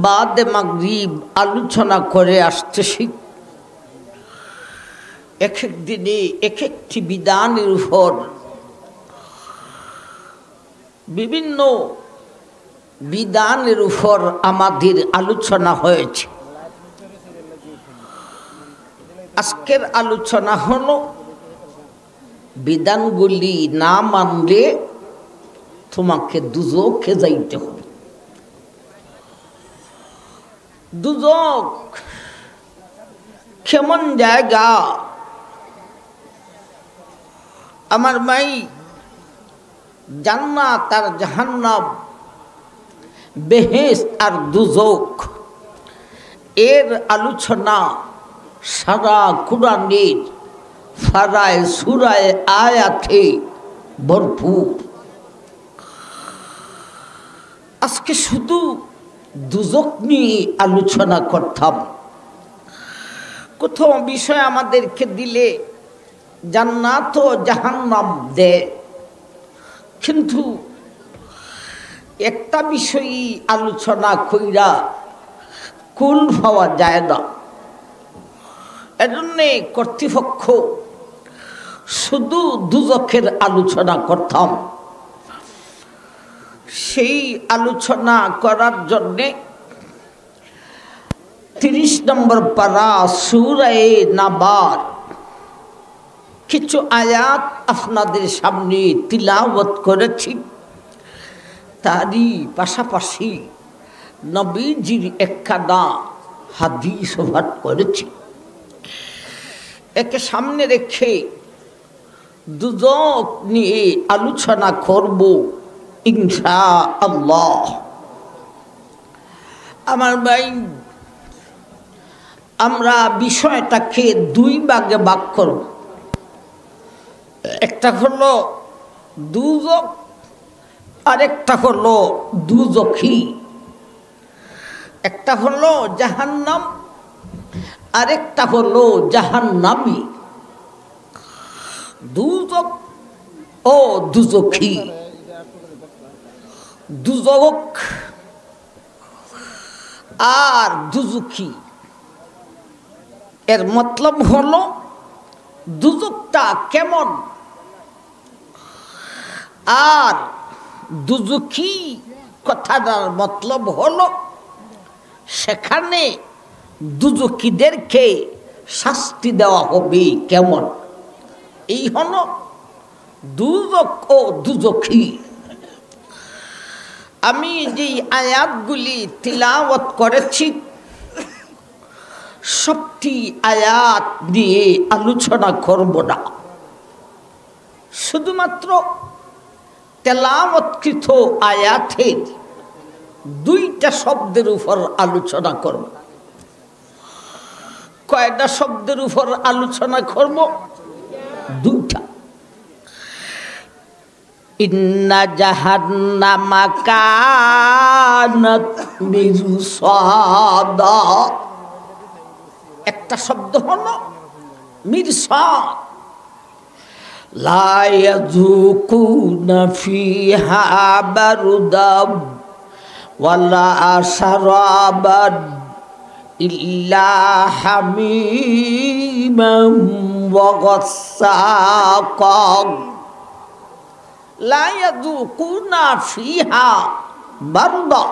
বাদে মাগরিব আলোচনা করে আসতেছি। এক এক দিনে এক একটি বিধানের উপর বিভিন্ন বিধানের উপর আমাদের আলোচনা হয়েছে। আজকের আলোচনা হলো বিধানগুলি না মানলে তোমাকে দুজকে যাইতে হবে। দুজক কেমন জায়গা? আমার ভাই, জান্নাত আর জাহান্নাম, বেহেশত আর দুজক, এর আলোচনা সারা কুরআনের ফারায় সূরায় আয়াতে ভরপুর। আজকে শুধু দুজক নিয়ে আলোচনা করতাম। কোথাও বিষয় আমাদেরকে দিলে জান্নাত ও জাহান্নাম দেয়, কিন্তু একটা বিষয়ই আলোচনা কইরা কুল পাওয়া যায় না। এজন্যে কর্তৃপক্ষ শুধু দুজকের আলোচনা করতাম। সেই আলোচনা করার জন্যে 30 নম্বর পারা সূরা নাবার কিছু আয়াত আপনাদের সামনে তিলাওয়াত করেছি। তারই পাশাপাশি নবীজির একখানা হাদিস পাঠ করেছি। একে সামনে রেখে দুজক নিয়ে আলোচনা করব ইনশাআল্লাহ। আমার ভাই, আমরা বিষয়টাকে দুই ভাগে ভাগ করব। একটা হলো দুজক, আরেকটা হলো দুজখী। একটা হলো জাহান্নাম, আরেকটা হলো জাহান্নামী। দুজক ও দুজখী। দুজক আর দুজখী এর মতলব হলো দুজকটা কেমন, আর দুজখী কথাটার মতলব হলো সেখানে দুজখীদেরকে শাস্তি দেওয়া হবে কেমন। এই হলো দুজক ও দুজখী। আমি যে আয়াতগুলি তিলাওয়াত করেছি সবটি আয়াত নিয়ে আলোচনা করব না, শুধুমাত্র তেলাওয়াতকৃত আয়াতের দুইটা শব্দের উপর আলোচনা করব। কয়টা শব্দের উপর আলোচনা করব? দুইটা। ইন্না জাহান্নামা কানাত মিরসাদা। একটা শব্দ হলো মিরসাদ। লা ইয়াযুকুনা ফিহা বারদাম ওয়ালা শারাবান ইল্লা হামিমান ওয়া গাসসাকান। লা ইয়াযুকুনা ফিহা বারদা,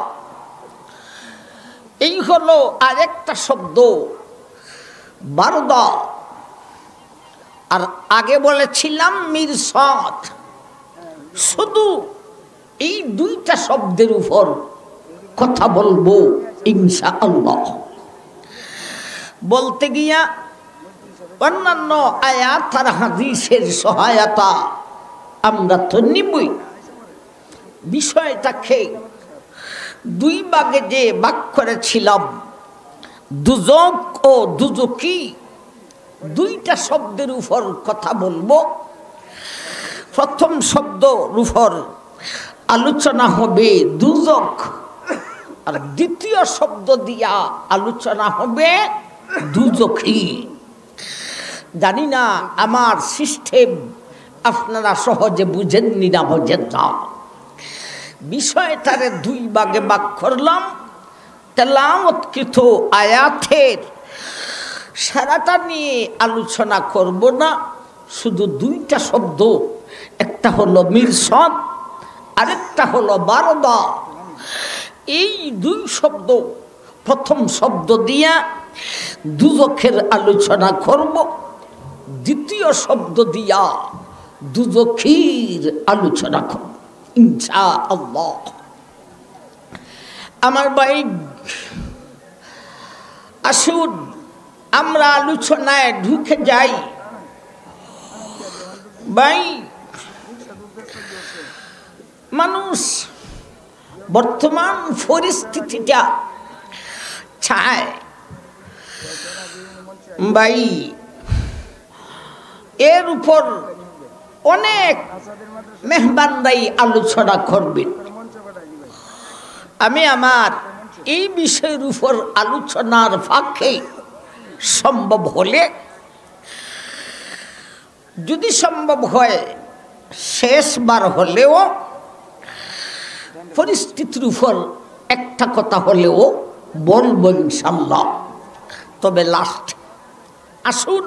এই হলো আরেকটা শব্দ বারদা। আর আগে বলেছিলাম মিরসাদ। শুধু এই দুইটা শব্দের উপর কথা বলবো ইনশাআল্লাহ। বলতে গিয়া অন্যান্য আয়াত আর হাদিসের সহায়তা আমরা তো নিবই। বিষয়টাকে দুই ভাগে যে ভাগ করেছিলাম, দুজক ও দুজকি, দুইটা শব্দের উপর কথা বলবো। প্রথম শব্দের উপর আলোচনা হবে দুজক, আর দ্বিতীয় শব্দ দিয়া আলোচনা হবে দুজখী। জানি না আমার সিস্টেম আপনারা সহজে বুঝেননি না বোঝেন না। বিষয়টারে দুই ভাগে ভাগ করলাম। তেলাওয়াতকৃত আয়াতের সারাটা নিয়ে আলোচনা করব না, শুধু দুইটা শব্দ, একটা হলো মিরসাদ, আরেকটা হলো বারদা। এই দুই শব্দ, প্রথম শব্দ দিয়া দুজখের আলোচনা করব, দ্বিতীয় শব্দ দিয়া দুজখীর আলোচনা করব ইনশাআল্লাহ। আমার ভাই আসুন আমরা আলোচনায় ঢুকে যাই। ভাই মানুষ বর্তমান পরিস্থিতিটা চায় ভাই এর উপর অনেক মেহমানরাই আলোচনা করবেন। আমি আমার এই বিষয়ের উপর আলোচনার ফাঁকে সম্ভব হলে, যদি সম্ভব হয় শেষবার হলেও পরিস্থিতির উপর একটা কথা হলেও বলব ইনশাআল্লাহ। তবে লাস্ট আসুন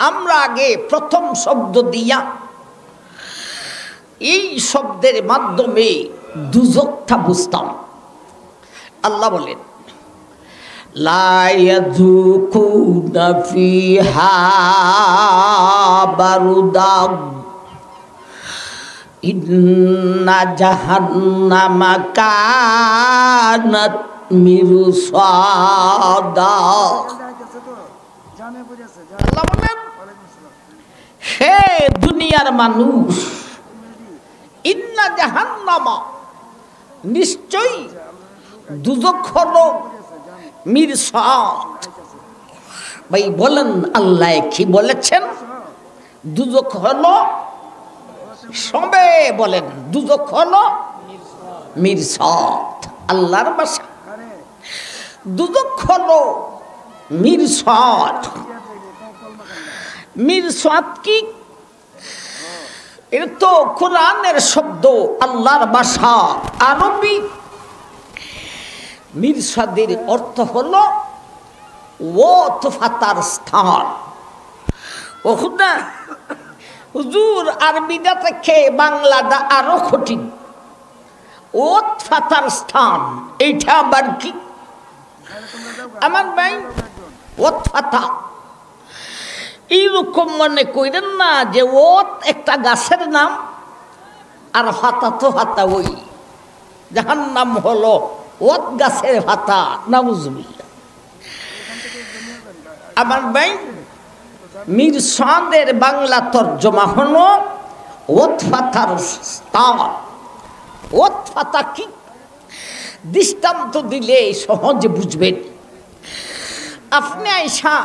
আমরা আগে প্রথম শব্দ দিয়া এই শব্দের মাধ্যমে দুজকটা বুঝতাম। আল্লাহ বলেন লা ইয়াযুকুনা ফিহা বারুদান ইন্না জাহান্নামা কানাত মিরসাদা। আল্লাহ বলেন হে দুনিয়ার মানুষ, ইন্না জাহান্নামা নিশ্চয়ই দুজক হলো মিরসাদ। ভাই বলেন আল্লাহ কি বলেছেন? দুজক হলো, সবে বলেন দুজক হলো মিরসাদ, আল্লাহর ভাষা। দুজক হলো মিরসাদ। মিরসাদ কি? এটা তো কোরআনের শব্দ, আল্লাহর ভাষা আরবি। মিরসাদের অর্থ হলো ওত ফাতার স্থান। ওখানে হুজুর আরবিটা থেকে বাংলাটা আরো কঠিন। ওত ফাতার স্থান এইটা আবার কি? আমার ভাই ওত ফাতা এইরকম মনে করেন না যে ওত একটা গাছের নাম আর ফাতা তো ফাতা, ওই জাহান্নাম হলো ওত গাছের ফাতা, নাউজুবিল্লাহ। আমার ভাই মিরসাদের বাংলা তর্জমা হলো ওত ফাতার স্থান। ওত ফাতা কি? দৃষ্টান্ত দিলে সহজে বুঝবেন। আপনি আয়সা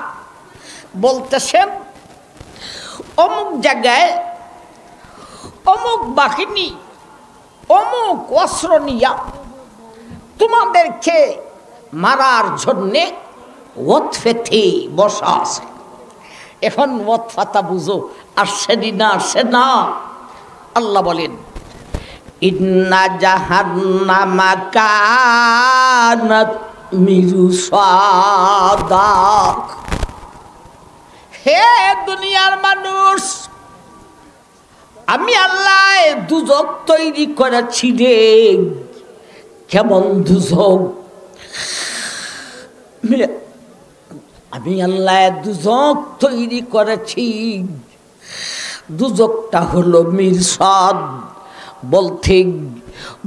বলতেছেন অমুক জায়গায় অমুক বাহিনী অমুক অস্ত্র নিয়া তোমাদেরকে মারার জন্যে ওত ফেতে বসা আছে। এখন ওত ফাতা বুঝো আসছেনি না আসছে না? আল্লাহ বলেন ইন্না জাহান্নামা কানাত মিরসাদা। হে দুনিয়ার মানুষ, আমি আল্লাহ দুজক তৈরি করেছি রে। কেমন দুজক? আমি আল্লাহ দুজক তৈরি করেছি। দুজকটা হলো মিরসাদ, বলতে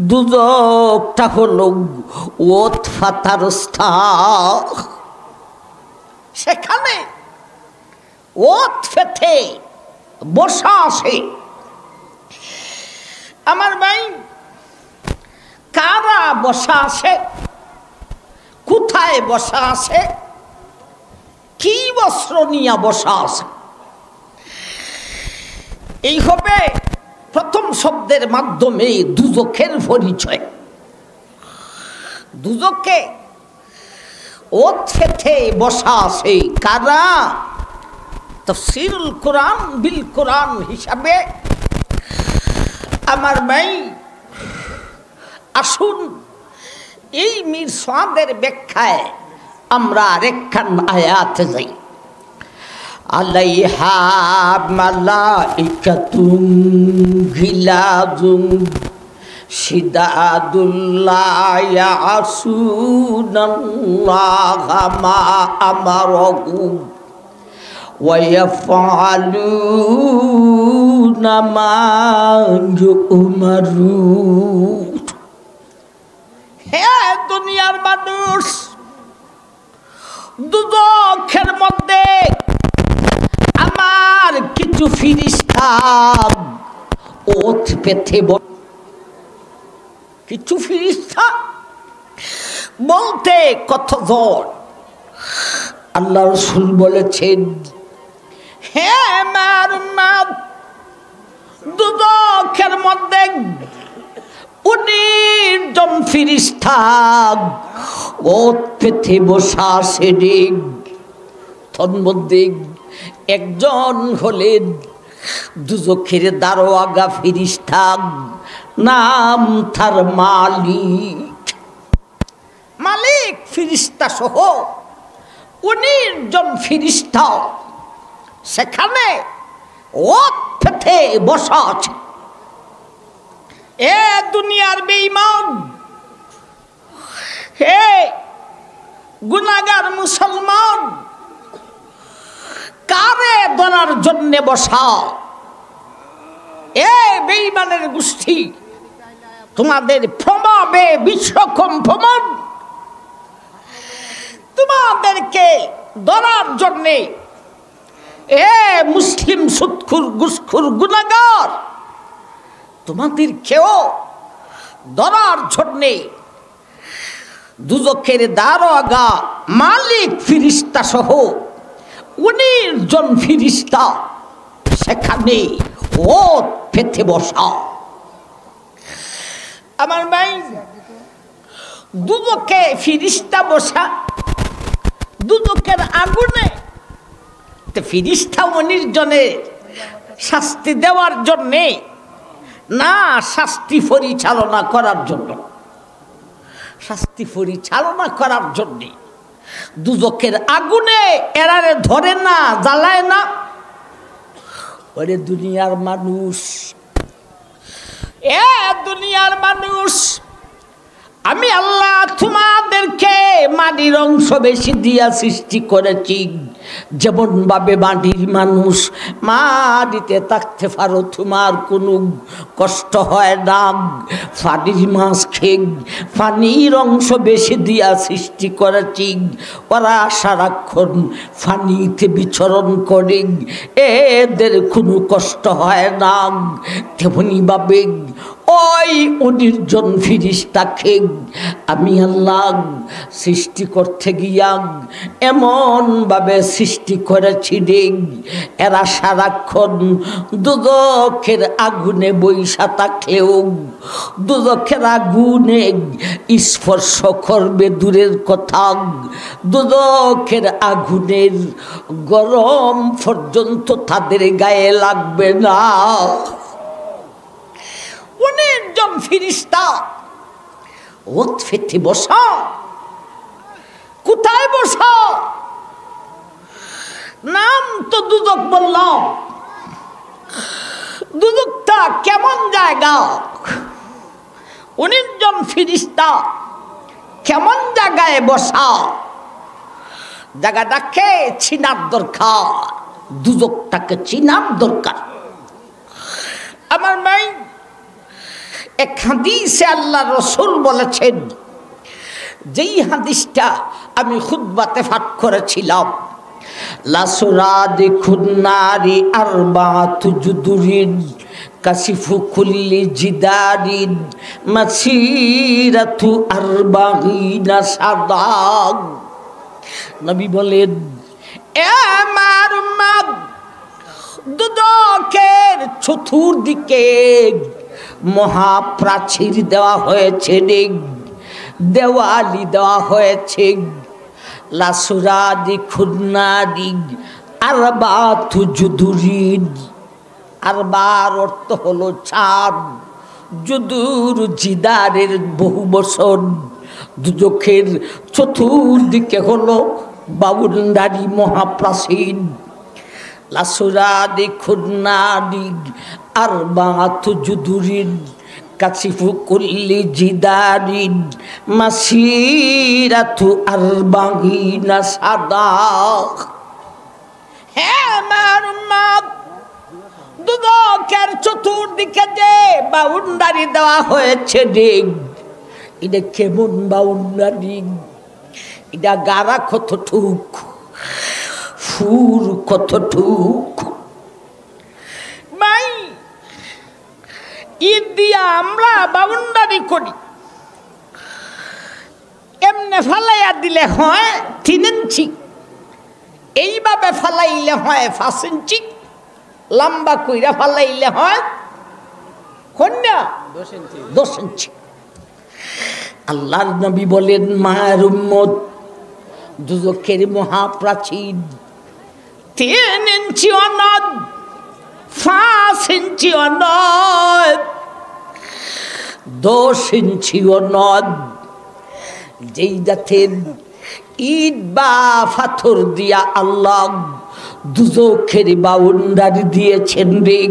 দুজকটা হলো ওত ফাতার স্থান। সেখানে ওত ফেতে বসা আছে। আমার ভাই কারা বসা আছে? কোথায় বসা আছে? কি বস্ত্র নিয়ে বসা আছে? এই হবে প্রথম শব্দের মাধ্যমে দুজকের পরিচয়। দুজকে ওত ফেতে বসা আছে কারা? তাফসীরুল কোরআন বিল কোরআন হিসাবে আমার ভাই আসুন এই মীর সাদের ব্যাখ্যায় আমরা আরেকখান আয়াতে যাই। আলাইহা মালাইকাতুন গিলাযুন শিদাদুল্লাহ ইয়াসুনাল্লাহা মা আমারাহুম ওয়া ইয়াফআলুনা মা ইউমারুন। হে দুনিয়ার মানুষ, দুজখের মধ্যে আমার কিছু ফিরিস্তা ওঠ পেতে কিছু ফিরিস্তা বলতে কতজন? আল্লাহ রাসূল বলেছেন, হে আমার মা, দুজখের মধ্যে 19 জন ফিরিস্তা ওঠ পেতে বসা আছেন। তন্মধ্যে একজন হলেন দুজখের দারোয়াগা ফিরিস্তা, নাম তার মালিক ফিরিস্তা সহ 19 জন ফিরিস্তা সেখানে ওঠ পেতে বসা আছে। এ দুনিয়ার বেঈমান, হে গুনাহগার মুসলমান, কারে ধরার জন্য বসা? এ বেঈমানের গোষ্ঠী, তোমাদের প্রভাবে বিশ্বকম্পন, তোমাদেরকে ধরার জন্য এ মুসলিম সুৎখুর ঘুষখোর গুনাহগার, তোমাদেরকেও ধরার জন্যে দুজখের দারোগা মালিক ফিরিস্তা সহ 19 জন ফিরিস্তা সেখানে ওঠ পেতে বসা। আমার ভাই, দুজখে ফিরিস্তা বসা, দুজখের আগুনে ফিরিস্তা 19 জনের শাস্তি দেওয়ার জন্যে না, শাস্তি পরিচালনা করার জন্য। শাস্তি পরিচালনা করার জন্যে দুজখের আগুনে এরারে ধরে না, জ্বালায় না। ওরে দুনিয়ার মানুষ, এ দুনিয়ার মানুষ, আমি আল্লাহ তোমাদেরকে মাটির অংশ বেশি দিয়া সৃষ্টি করেছি। যেমন ভাবে মাটির মানুষ মাটিতে থাকতে পারো, তোমার কোনো কষ্ট হয় না। পানির মাছ খেয়ে পানির অংশ বেশি দিয়া সৃষ্টি করেছি, ওরা সারাক্ষণ পানিতে বিচরণ করে, এদের কোনো কষ্ট হয় না। তেমনি ভাবে ওই 19 জন ফিরিস্তাকে আমি আল্লাহ সৃষ্টি করতে গিয়া এমন ভাবে সৃষ্টি করেছি রে, এরা সারাক্ষণ দুজখের আগুনে বৈশা থাকলেও দুজখের আগুনে স্পর্শ করবে দূরের কথা, দুজখের আগুনের গরম পর্যন্ত তাদের গায়ে লাগবে না। 19 জন ফিরিস্তা ওঠ পেতে বসা। কোথায় বসা? নাম তো দুজখ বললাম, দুজখটা কেমন জায়গা? 19 জন ফিরিস্তা কেমন জায়গায় বসা? জায়গাটাকে চিনার দরকার, দুজখটাকে চিনার দরকার। আমার ভাই, এক হাদিসে আল্লাহ রাসূল বলেছেন, যেই হাদিসটা আমি খুতবাতে পাঠ করেছিলাম, লাসুরাদি খুন্নারি আরবাতু জুদুরিন কাসিফু কুল্লি জিদারিন মাসিরাতু আরবাঈনা সাদাক। নবী বলেন, এ আমার মা, দুজখের চতুর্দিকে মহাপ্রাচীর দেওয়া হয়েছে, দেওয়ালি দেওয়া হয়েছে। লাসুরাদি খুন্নারি আরবাতু জুদুরিন, আরবার অর্থ হলো চাঁদ, জুদুর জিদারের বহু বছর দুজখের চতুর্দিকে হলো বাউন্ডারি মহাপ্রাচীর লাসুরাদি খুন্নাদি আর বাতু জুদুরিন কাছিফু কুল্লি জিদারিন মাসিরাতু আরবাগিনা সাদা। হ্যাঁ আমার উম্মত, দুজখের চতুর্দিকে যে বাউন্ডারি দেওয়া হয়েছে দেখ, এটা কেমন বাউন্ডারি, এটা গাড়া কতটুক, ফুর কতটুক। ভাই ঈদ দিয়া আমরা বাউন্ডারি করি, এমনে ফালাইয়া দিলে হয় 3 ইঞ্চি, এইভাবে ফালাইলে হয় 5 ইঞ্চি, লম্বা কইরা ফালাইলে হয় কন্যা 10 ইঞ্চি। আল্লাহর নবী বলেন, মায়ের উম্মত, দুজখের মহাপ্রাচীর 3 ইঞ্চি অনদ, 5 ইঞ্চি অনদ, 10 ইঞ্চি অনদ। যেই জাতের ইট বা পাথর দিয়া আল্লাহ দুজখের বাউন্ডারি দিয়েছেন রে,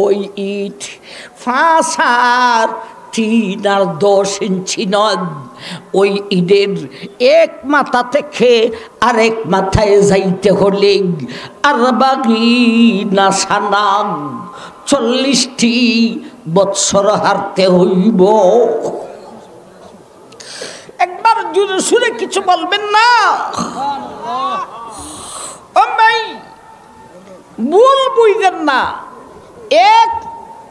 ওই ইট 5 আর 3 আর 10 ইঞ্চি নদ। ওই ইটের এক মাথা থেকে আরেক মাথায় যাইতে হলে আরবাগিনা সানা 40টি বৎসর হারতে হইব। একবার জোরে সুরে কিছু বলবেন না? ও ভাই, ভুল বুঝবেন না, এক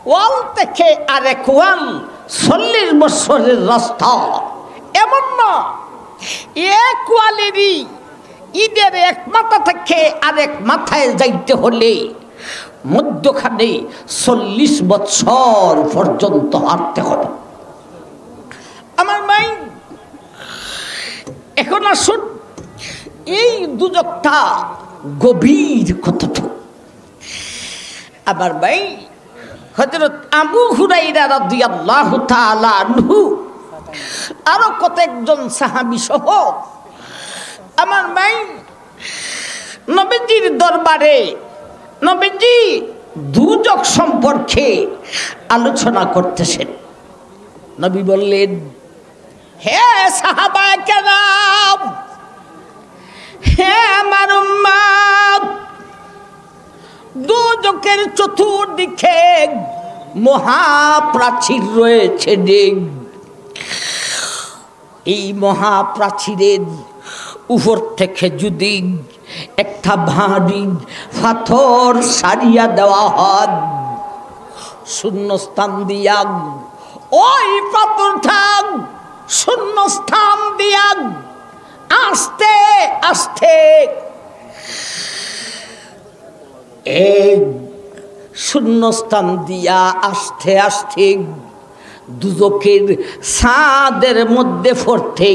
ওয়াল থেকে আরেক ওয়াল 40 বছরের রাস্তা এমন না। এক ওয়ালেরই ঈদের এক মাথা থেকে আরেক মাথায় যাইতে হলে মধ্যখানে 40 বছর পর্যন্ত হাঁটতে হবে। আমার ভাই, এখন আসুন, এই দুজখটা গভীর কতটুকু। আমার ভাই, হযরত আবু হুরায়রা রাদিয়াল্লাহু তাআলা আনহু আরো কতজন সাহাবী সহ আমার ভাই নবীজির দরবারে নবীজি দুজখ সম্পর্কে আলোচনা করতেছেন। নবী বললেন, হে সাহাবায়ে কেরাম, হে আমার উম্মত, দুজখের চতুর্দিকে মহাপ্রাচীর রয়েছে। এই মহাপ্রাচীরের উপর থেকে যদি একটা ভারী পাথর সারিয়া দেওয়া হয় শূন্যস্থান দিয়া, ওই পাথরটা শূন্যস্থান দিয়া আস্তে আস্তে এক শূন্যস্থান দিয়া আস্তে আস্তে দুজখের ছাদের মধ্যে পড়তে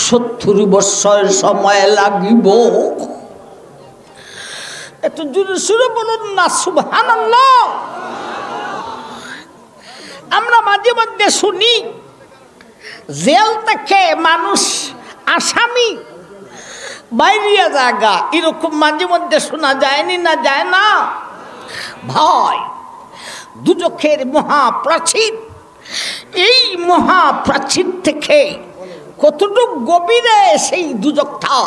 70 বছর সময় লাগিব। এত জোরে সুরে বলুন না সুবহানাল্লাহ। আমরা মাঝে মধ্যে শুনি জেল থেকে মানুষ আসামি বাইরিয়া জায়গা, এরকম মাঝে মধ্যে শোনা যায়নি না, যায় না ভাই? দুজখের মহাপ্রাচীর, এই মহাপ্রাচীর থেকে কতটুকু গভীরে সেই দুজখটা,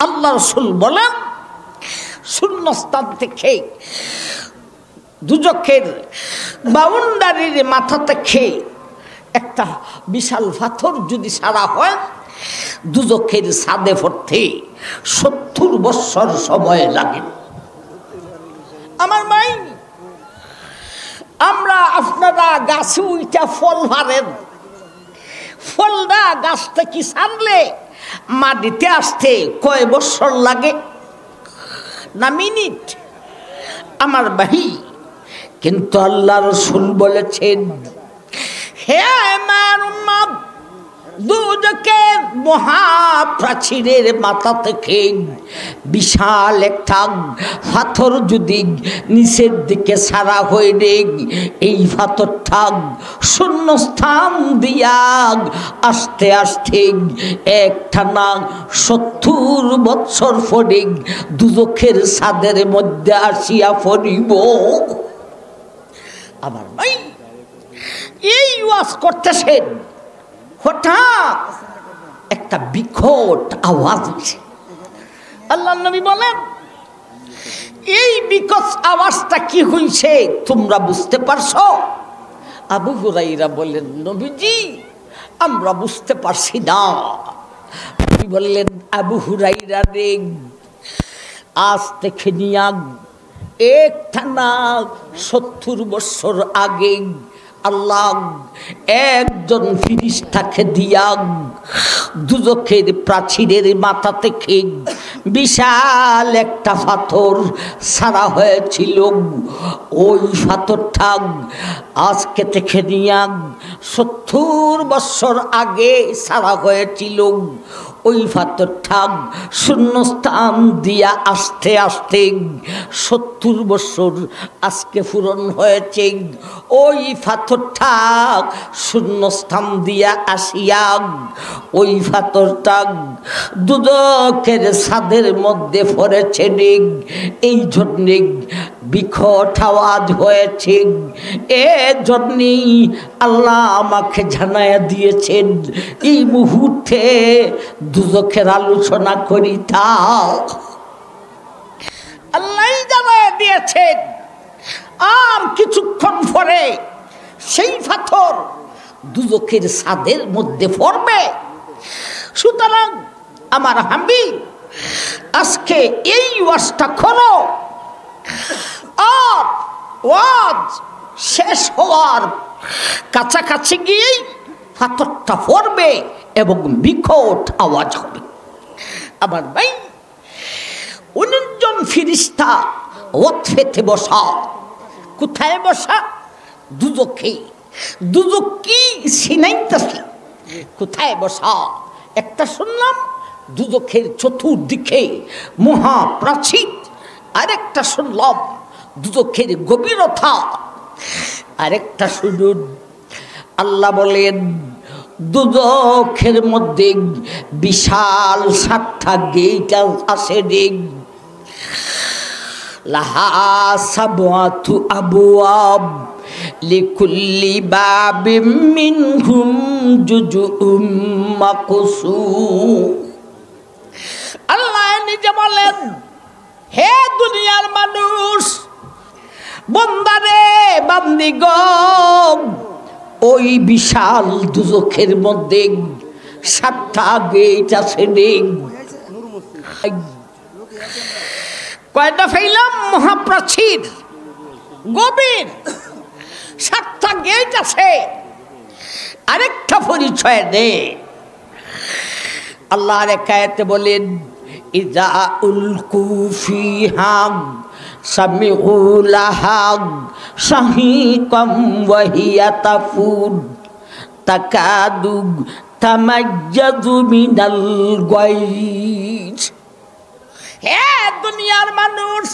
আল্লাহ রাসূল বলেন শূন্যস্থান থেকে দুজখের বাউন্ডারির মাথা থেকে একটা বিশাল পাথর যদি সারা হয় দুজখের ছাদে পড়তে 70 বছর সময় লাগে। আমার ভাই, আমরা আপনারা গাছে উইটা ফল পারেন, ফলটা গাছ থেকে ছাড়লে মাটিতে আসতে কয় বছর লাগে না মিনিট? আমার ভাই, কিন্তু আল্লাহ রাসূল বলেছেন, হে আমার উম্মত, দুজকের মহাপ্রাচীরের মাথা থেকে বিশাল একটা পাথর যদি নিচের দিকে ছাড়া হয়ে দেখ, এই পাথরটা শূন্যস্থান দিয়া আস্তে আস্তে একটানা 70 বৎসর পরে দুজকের ছাদের মধ্যে আসিয়া পড়িব। আমার ভাই এই ওয়াজ করতেছেন, হঠাৎ একটা বিকট আওয়াজ হচ্ছে। আল্লাহ নবী বলেন, এই বিকট আওয়াজটা কি হইছে তোমরা বুঝতে পারছো? আবু হুরাইরা বললেন, নবীজি আমরা বুঝতে পারছি না। নবী বললেন, আবু হুরাইরা রে, আজ থেকে নিয়া একটানা 70 বছর আগে আল্লাহ একজন ফিরিস্তাকে দিয়া দুজকের প্রাচীরের মাথা থেকে বিশাল একটা পাথর ছাড়া হয়েছিল। ওই পাথরটা আজকে থেকে নিয়া 70 বছর আগে ছাড়া হয়েছিল। ওই পাথরটা শূন্যস্থান দিয়া আস্তে আস্তে 70 বছর আজকে পূরণ হয়েছে। ওই পাথরটা শূন্যস্থান দিয়া আসিয়া ওই পাথরটা দুজকের ছাদের মধ্যে পড়েছে। এই জন্যে বিকট আওয়াজ হয়েছে। এজন্যই আল্লাহ আমাকে জানায়া দিয়েছেন এই মুহূর্তে দুজকের আলোচনা করি। তা আল্লাহ জানায়া দিয়েছেন আর কিছুক্ষণ পরে সেই পাথর দুজকের ছাদের মধ্যে পড়বে। সুতরাং আমার হাবিব আজকে এই ওয়াজটা করো, আর ওয়াজ শেষ হওয়ার কাছাকাছি গিয়েই পাথরটা পড়বে এবং বিকট আওয়াজ হবে। আমার ভাই 19 জন ফিরিস্তা ওয়াকফেতে বসা। কোথায় বসা? দুজকে। দুজক কি সিনাইতেছে। কোথায় বসা? একটা শুনলাম দুজকের চতুর্দিকে মহাপ্রাচীর, আরেকটা শুনলাম দুজকের গভীরতা, আরেকটা শুনুন আল্লাহ বলেন দুজকের মধ্যে বিশাল 7টা গেট আছে। লাহা সাবআতু আবওয়াব লিকুল্লি বাবিম মিনহুম জুজউম মাকসুম। আল্লাহ নিজে বলেন, হে দুনিয়ার মানুষ, বান্দারে বান্দিগণ, ওই বিশাল দুজকের মধ্যে 7টা গেট আছে। কয়টা ফাইলাম? মহাপ্রাচীর, গভীর, 7টা গেট আছে। আরেকটা পরিচয় দে। আল্লাহর আয়াতে বলেন, ইযা উলকু ফিহা সামিউ লাহা শাহিকাম ওয়া হিয়া তাফুর তাকাদু তামাজ্জাজু মিনাল গায়জ। হে দুনিয়ার মানুষ,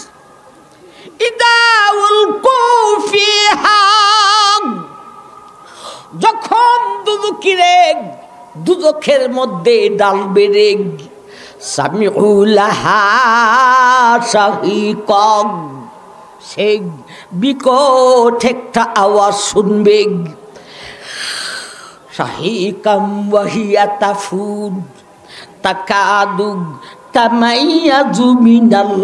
ইযা উলকু ফিহা, যখন দুজকের মধ্যে ডালবে রে, সামিউ লাহা শাহিকাম, সে বিকট একটা আওয়াজ শুনবে। শাহিকাম ওয়া হিয়া তাফুর তাকাদু তামাইয়াজু মিনাল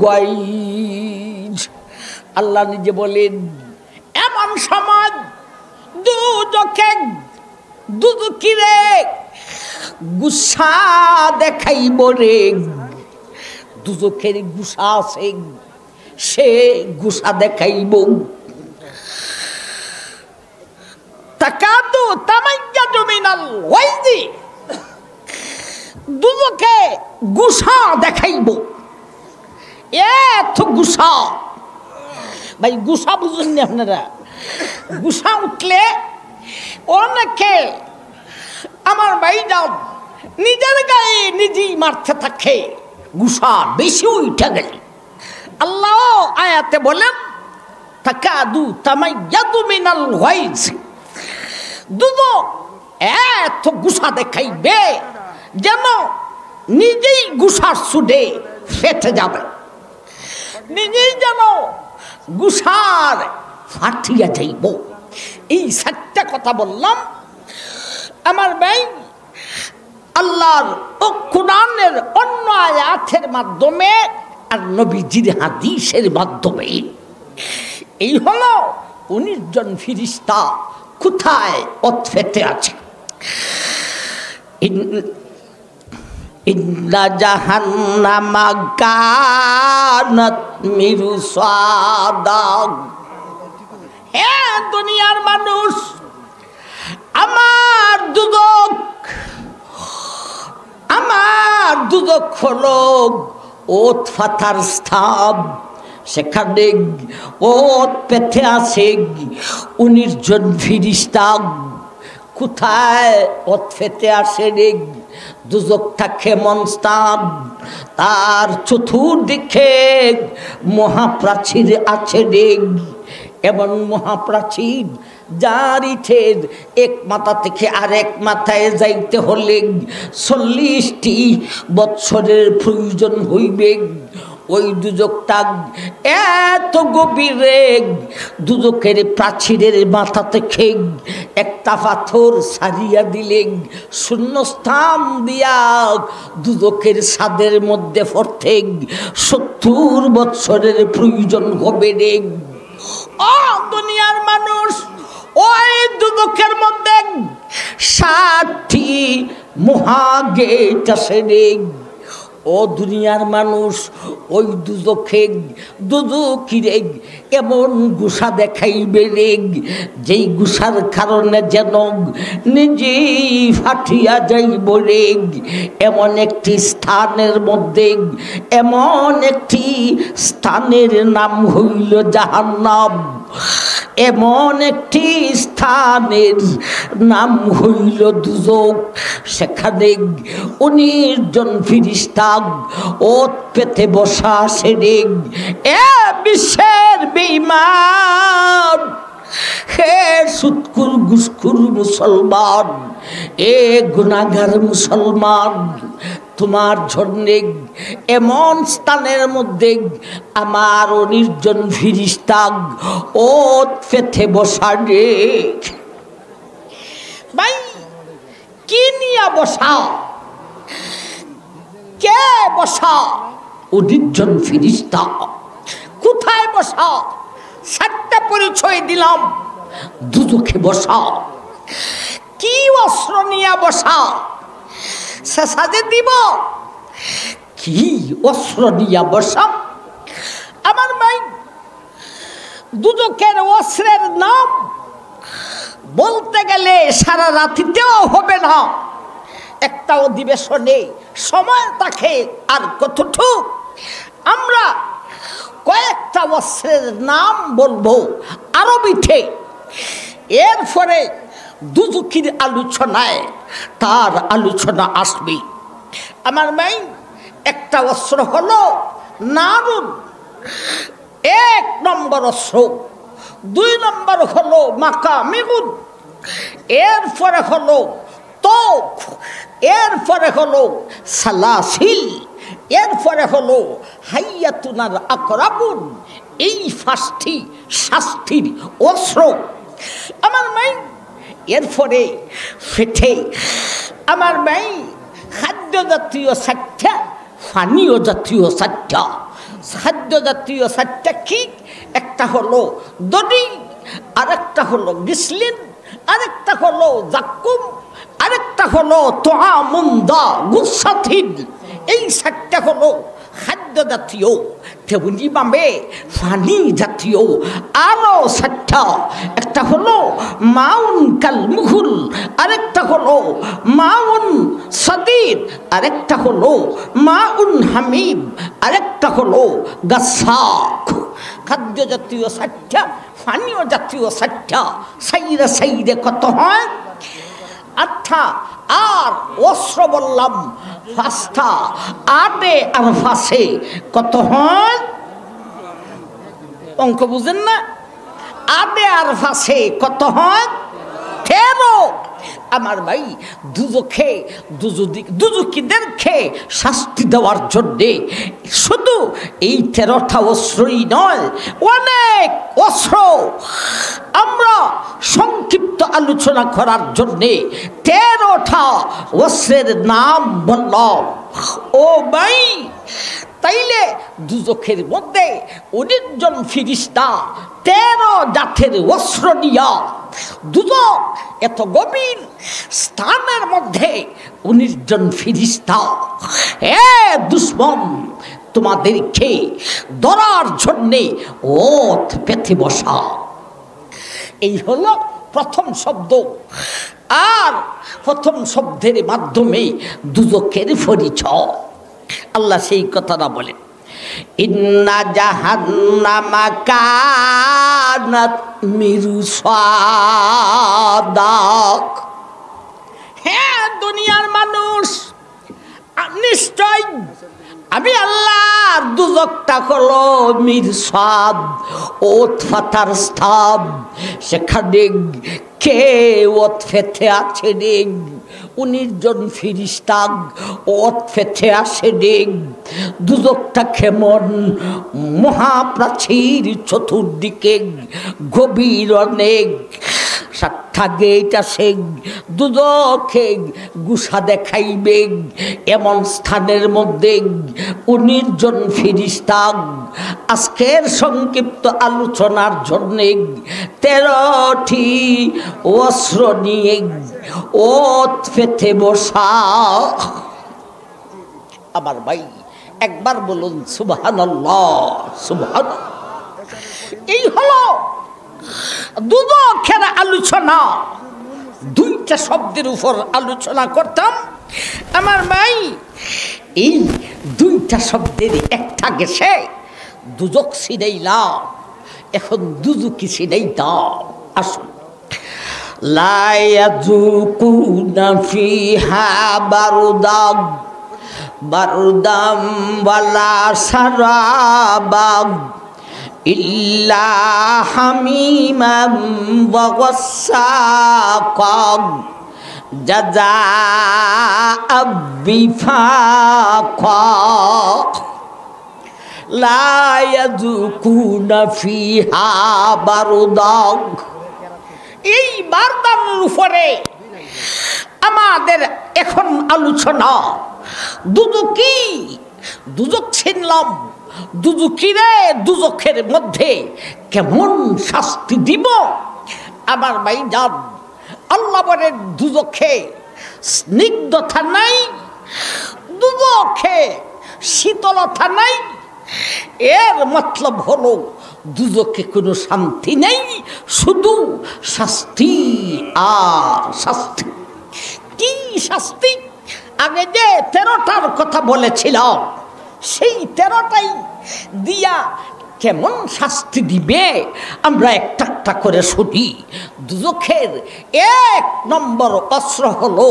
গায়জ। আল্লাহ নিজে বলেন, এমন সময় দুজকিরে গুসা দেখাইব রে। দুজকের গুসা আছে, সে গুসা দেখাইব। তাকাদু তামাইয়াজু মিনাল গায়জ, দুজকে গুসা দেখাইব। এত গুসা, ভাই গুসা বুঝুন না আপনারা? গুসা উঠলে অনেকে আমার ভাইজান নিজের গায়ে নিজেই মারতে থাকে, গুসা বেশি উঠে গেল। আল্লাহ আয়াতে বলেন তাকাদু তামাইয়াদু মিনাল গায়জ, দুদক এত গুসা দেখাইবে যেন নিজেই গুসার সুদে ফেটে যাবে, নিজেই যেন গুসার ফাটিয়া যাইব। এই সাতটা কথা বললাম আমার ভাই। আল্লাহর কোরআনের অন্য আয়াতের মাধ্যমে আর নবীজির হাদিসের মাধ্যমে। এই হলো 19 জন ফেরেশতা কোথায় অতফেতে আছে। ইন্না জাহান্নামা কানাত মিরসাদা। হে দুনিয়ার মানুষ, আমার দুদক হলো ওত ফাতার স্থান। সেখানে ওত পেতে আছে 19 জন ফেরেশতা। কোথায় ওত পেতে আসে রে? দুজকটা কেমন স্থান? তার চতুর্দিকে মহাপ্রাচীর আছে রে। এমন মহাপ্রাচীর যার ইটের এক মাথা থেকে আরেক মাথায় যাইতে হলে 40টি বৎসরের প্রয়োজন হইবে। ওই দুজকটা এত গভীরে, দুজকের প্রাচীরের মাথা থেকে একটা পাথর সারিয়া দিলে শূন্যস্থান দিয়া দুজকের ছাদের মধ্যে পড়তে 70 বৎসরের প্রয়োজন হবে রে। ও দুনিয়ার মানুষ, ওই দুদকের মধ্যে 7টি মহাগেট আছে রে। ও দুনিয়ার মানুষ, ওই দুজকিরে এমন গুসা দেখাইবে রে, যেই গুসার কারণে যেন নিজেই ফাটিয়া যাইব রে। এমন একটি স্থানের মধ্যে, এমন একটি স্থানের নাম হইল জাহান্নাম। এমন একটি স্থানের নাম হইল দুজক। সেখানে 19 জন ফেরেশতা ওত পেতে বসা আছে রে। এ বিশ্বের বেঈমান, হে সুৎকুর ঘুষখোর মুসলমান, এ গুনাহগার মুসলমান, তোমার জন্যে এমন স্থানের মধ্যে আমার 19 জন ফেরেশতা ওত পেতে বসা রে। ভাই কি নিয়ে বসা? কে বসা? 19 জন ফেরেশতা কোথায় বসা? 7টা পরিচয় দিলাম। দুজকে বসা। কি অস্ত্র নিয়ে বসা? সাজে দিব। কি অস্ত্র নিয়ে বসা? আমার ভাই, দুজকের অস্ত্রের নাম বলতে গেলে সারা রাতিতেও হবে না। একটা অধিবেশনে সময় থাকে আর কতটুকু। আমরা কয়েকটা অস্ত্রের নাম বলবো আরবিতে, এরপরে দুজকির আলোচনায় তার আলোচনা আসবে। আমার ভাই, একটা অস্ত্র হলো নারুন, 1 নম্বর অস্ত্র। 2 নম্বর হলো মাকামিগুন, এরপরে হলো তোক, এরপরে হলো সালাসিল, এরপরে হলো হাইয়াতুনার আকরাবুন। এই 5টি শাস্তির অস্ত্র। আমার ভাই, এরপরে ফেটে আমার ভাই খাদ্য জাতীয় 7টা, পানীয় জাতীয় 7টা। খাদ্য জাতীয় 7টা কি? একটা হলো দড়ি, আরেকটা হলো গিসলিন, আরেকটা হলো জাক্কুম, আরেকটা হলো তোয়ামুন্দা গুসাথিন। এই 7টা হলো খাদ্য জাতীয়। তেমনি ভাবে পানি জাতীয় আরো 7টা। একটা হলো মাউন কালমুহুল, আরেকটা হলো মাউন সাদিদ, আরেকটা হলো মাউন হামিম, আরেকটা হলো গাসাক। খাদ্য জাতীয় 7টা, পানীয় জাতীয় 7টা। সাইরে সাইরে কত হয়? আটটা, আর অস্ত্র বললাম পাঁচটা, আটে আর ফাঁসে কত হয়? অঙ্ক বুঝেন না? আটে আর ফাঁসে কত হয়? 13। আমার ভাই, দুজুকিদেরকে শাস্তি দেওয়ার জন্যে শুধু এই 13টা অস্ত্রই নয়, অনেক অস্ত্র আমরা সংক্ষিপ্ত আলোচনা করার জন্যে 13টা অস্ত্রের নাম বললাম। ও ভাই, তাইলে দুজখের মধ্যে 19 জন ফিরিস্তা 13 জাতের অস্ত্র নিয়া দুজক এত গভীর স্থানের মধ্যে 19 জন ফিরিস্তা, দুশ্মন তোমাদেরকে ধরার জন্যে ওত পেতে বসা। এই হলো প্রথম শব্দ। আর প্রথম শব্দের মাধ্যমে দুজকের পরিচয়। আল্লাহ সেই কথাটা বলেন, ইন্না জাহান্নামা কানাত মিরসাদা। হ্যাঁ দুনিয়ার মানুষ, নিশ্চয় আমি আল্লাহর দুজকটা হলো মিরসাদ, ওত ফাতার স্থান। সেখানে কে ওত ফেতে আছে রে? 19 জন ফিরিস্তা ওত ফেতে আসে রে। দুজকটা কেমন? মহাপ্রাচীর, চতুর্দিকে গভীর অনেক, 7টা গেট আছে। দুজকে গুসা দেখাইবে এমন স্থানের মধ্যে 19 জন ফিরিস্তা আজকের সংক্ষিপ্ত আলোচনার জন্যে 13টি অস্ত্র নিয়ে ওত ফেতে বসা। আমার ভাই একবার বলুন সুবহানাল্লাহ, সুবহানাল্লাহ। এই হলো দুজকের আলোচনা। 2টা শব্দের উপর আলোচনা করতাম। আমার ভাই, এই 2টা শব্দের একটা গেছে, দুজক সিনাইলাম, এখন দুজুকি সিনাইতাম। আসুন, লা ইয়াযুকুনা ফিহা বারদাম ওয়ালা সারাবাম ইল্লা হামিমাম ওয়া গাসসাকাম জাযাআ বিফাকা লা ইয়াযুকুনা ফিহা বারদাম। এই বারদানের উপরে আমাদের এখন আলোচনা। দুজকি, দুজক ছিনলাম, দুজকিরে দুজকের মধ্যে কেমন শাস্তি দিব। আমার ভাই যান, আল্লাহ বলেন দুজকে স্নিগ্ধতা নাই, দুজকে শীতলতা নাই। এর মতলব হলো দুজকে কোনো শান্তি নেই, শুধু শাস্তি আর শাস্তি। কি শাস্তি? আগে যে 13টার কথা বলেছিলাম, সেই 13টাই দিয়া কেমন শাস্তি দিবে আমরা একটা একটা করে শুনি। দুজখের 1 নম্বর অস্ত্র হলো,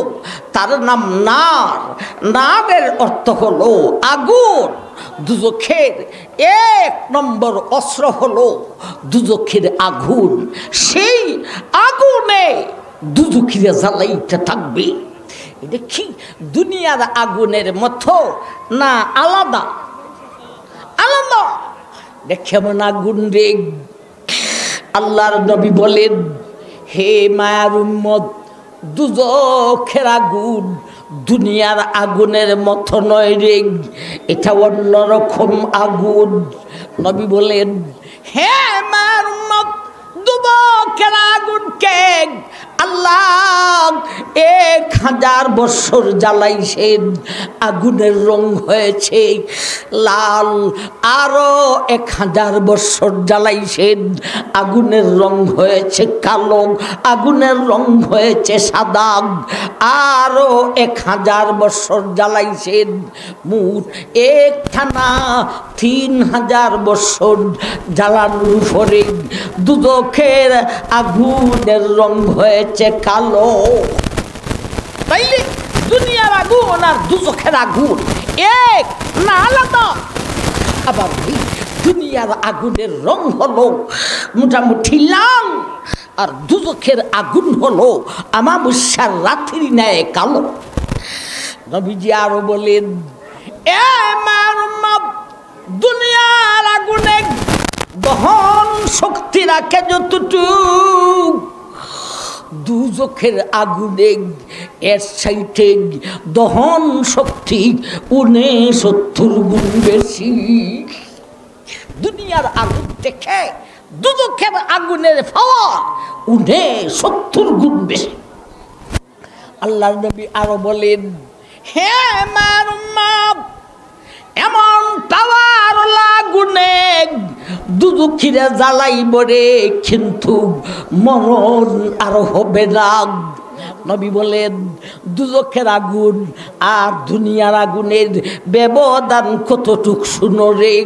তার নাম নার। নারের অর্থ হলো আগুন। দুজখের 1 নম্বর অস্ত্র হলো দুজখের আগুন। সেই আগুনে দুজখিরা জ্বালাইতে থাকবে। এটা কি দুনিয়ার আগুনের মতো না আলাদা? আলাদা। কেমন আগুন রে? আল্লাহর নবী বলেন, হে মায়ার উম্মত, দুজখের আগুন দুনিয়ার আগুনের মতো নয় রে, এটা অন্যরকম আগুন। নবী বলেন, হে মায়ার উম্মত, দুজখের আগুন কে আল্লাহ 1000 বছর জ্বালাইছেন, আগুনের রং হয়েছে লাল। আরো 1000 বছর জ্বালাইছেন, আগুনের রং হয়েছে কালো, আগুনের রং হয়েছে সাদা। আরো 1000 বছর জ্বালাইছেন, মোট একখানা 3000 বছর জ্বালানোর পরে দুজখের আগুনের রং হয়েছে কালো। তাইলে দুনিয়ার আগুন আর দুজখের আগুন এক না আলাদা? আবার দুনিয়ার আগুনের রং হলো মোটামুটি লাল, আর দুজখের আগুন হলো আমাবস্যার রাত্রির ন্যায় কালো। নবীজি আরো বলেন, এ মার উম্মত, দুনিয়ার আগুনে দহন শক্তি রাখে যতটুকু, দুজখের আগুনে এর সাইটে দহন শক্তি 69 গুণ বেশি। দুনিয়ার আগুন থেকে দুজখের আগুনের পাওয়ার 69 গুণ বেশি। আল্লাহর নবী আরো বলেন, হে আমার উম্মত, এমন পাওয়ার আগুনে দুজখিরে জ্বালাইব রে, কিন্তু মরণ আর হবে না। নবী বলেন, দুজখের আগুন আর দুনিয়ার আগুনের ব্যবধান কতটুক শুনো রে।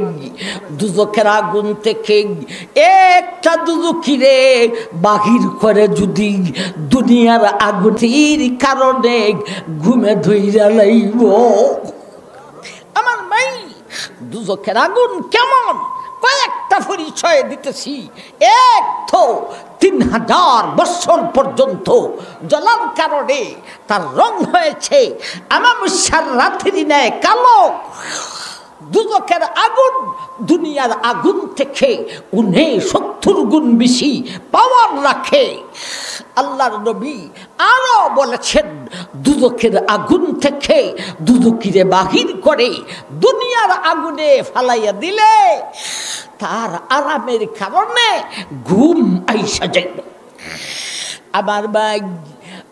দুজখের আগুন থেকে একটা দুজখিরে বাহির করে যদি দুনিয়ার আগুনের কারণে ঘুমে ধইরা লাইব। আমার ভাই, দুজখের আগুন কেমন কয়েকটা পরিচয় দিতেছি। এক তো 3000 বছর পর্যন্ত জ্বলার কারণে তার রং হয়েছে আমাবস্যার রাত্রির ন্যায় কালো। দুজখের আগুন দুনিয়ার আগুন থেকে 69 গুণ বেশি পাওয়ার রাখে। আল্লাহর নবী আরো বলেছেন, দুজখের আগুন থেকে দুজখিরে বাহির করে দুনিয়ার আগুনে ফালাইয়া দিলে তার আরামের কারণে ঘুম আইসা যাইবে। আমার ভাই,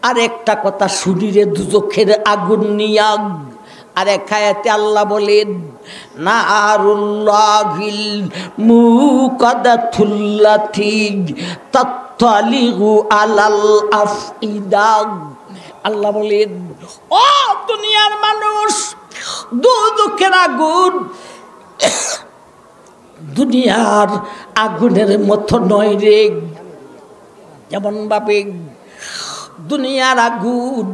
আরেকটা কথা শুনিরে দুজখের আগুন নিয়া। আরেক আয়াতে আল্লাহ বলেন, নারুল্লাহিল মুকাদাতুল্লাতি তাত্তালিউ আলাল আফইদা। আল্লাহ বলেন, ও দুনিয়ার মানুষ, দুজখের আগুন দুনিয়ার আগুনের মতো নয় রে। যেমন ভাবে দুনিয়ার আগুন